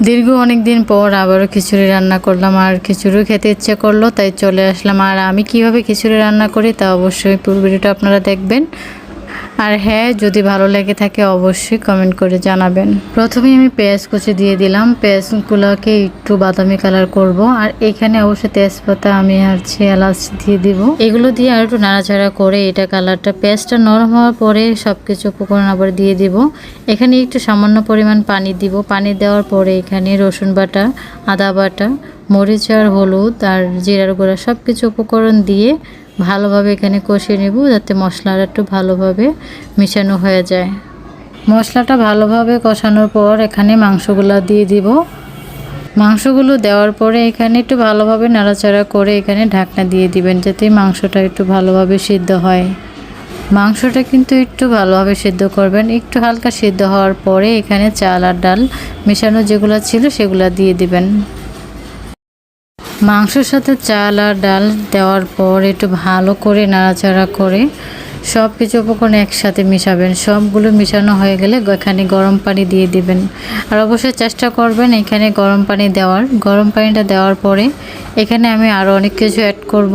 দীর্ঘ অনেক দিন পর আবারও খিচুড়ি রান্না করলাম, আর খিচুড়ি খেতে ইচ্ছে করলো তাই চলে আসলাম। আর আমি কিভাবে খিচুড়ি রান্না করি তা অবশ্যই পুরো ভিডিওটা আপনারা দেখবেন। আর হ্যাঁ, যদি ভালো লেগে থাকে অবশ্যই কমেন্ট করে জানাবেন। প্রথমে আমি পেঁয়াজ কুচি দিয়ে দিলাম, পেঁয়াজগুলোকে একটু বাদামি কালার করব। আর এখানে অবশ্যই তেজপাতা আমি এলাচ দিয়ে দিব। এগুলো দিয়ে আর একটু নাড়াচাড়া করে এটা কালারটা পেঁয়াজটা নরম হওয়ার পরে সব কিছু উপকরণ আবার দিয়ে দিব। এখানে একটু সামান্য পরিমাণ পানি দিব। পানি দেওয়ার পরে এখানে রসুন বাটা, আদা বাটা, মরিচ আর হলুদ আর জিরার গুঁড়া সব কিছু উপকরণ দিয়ে ভালোভাবে এখানে কষিয়ে নেব, যাতে মশলাটা একটু ভালোভাবে মিশানো হয়ে যায়। মশলাটা ভালোভাবে কষানোর পর এখানে মাংসগুলো দিয়ে দিব। মাংসগুলো দেওয়ার পরে এখানে একটু ভালোভাবে নাড়াচাড়া করে এখানে ঢাকনা দিয়ে দিবেন, যাতে মাংসটা একটু ভালোভাবে সিদ্ধ হয়। মাংসটা কিন্তু একটু ভালোভাবে সিদ্ধ করবেন। একটু হালকা সিদ্ধ হওয়ার পরে এখানে চাল আর ডাল মেশানো যেগুলো ছিল সেগুলো দিয়ে দিবেন। মাংসের সাথে চাল আর ডাল দেওয়ার পর একটু ভালো করে নাড়াচাড়া করে সব কিছু উপকরণ একসাথে মিশাবেন। সবগুলো মিশানো হয়ে গেলে এখানে গরম পানি দিয়ে দিবেন। আর অবশ্যই চেষ্টা করবেন এখানে গরম পানি দেওয়ার। গরম পানিটা দেওয়ার পরে এখানে আমি আরও অনেক কিছু অ্যাড করব।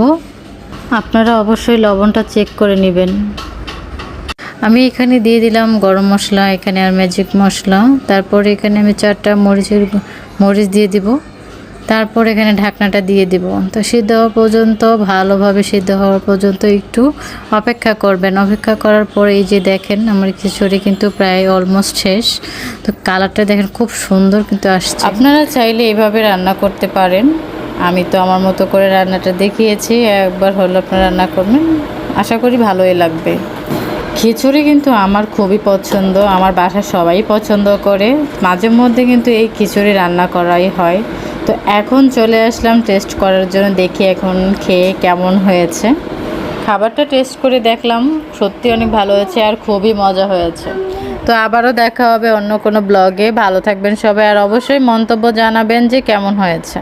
আপনারা অবশ্যই লবণটা চেক করে নেবেন। আমি এখানে দিয়ে দিলাম গরম মশলা, এখানে আর ম্যাজিক মশলা। তারপরে এখানে আমি 4টা মরিচ দিয়ে দিব। তারপর এখানে ঢাকনাটা দিয়ে দিব। তো সিদ্ধ হওয়া পর্যন্ত, ভালোভাবে সিদ্ধ হওয়ার পর্যন্ত একটু অপেক্ষা করবেন। অপেক্ষা করার পরে এই যে দেখেন আমার খিচুড়ি কিন্তু প্রায় অলমোস্ট শেষ। তো কালারটা দেখেন খুব সুন্দর কিন্তু আসছে। আপনারা চাইলে এইভাবে রান্না করতে পারেন। আমি তো আমার মতো করে রান্নাটা দেখিয়েছি, একবার হলো আপনারা রান্না করবেন, আশা করি ভালোই লাগবে। খিচুড়ি কিন্তু আমার খুবই পছন্দ, আমার বাসার সবাই পছন্দ করে। মাঝে মধ্যে কিন্তু এই খিচুড়ি রান্না করাই হয়। তো এখন চলে আসলাম টেস্ট করার জন্য, দেখি এখন খেয়ে কেমন হয়েছে। খাবারটা টেস্ট করে দেখলাম সত্যি অনেক ভালো হয়েছে আর খুবই মজা হয়েছে। তো আবারও দেখা হবে অন্য কোনো ব্লগে। ভালো থাকবেন সবাই, আর অবশ্যই মন্তব্য জানাবেন যে কেমন হয়েছে।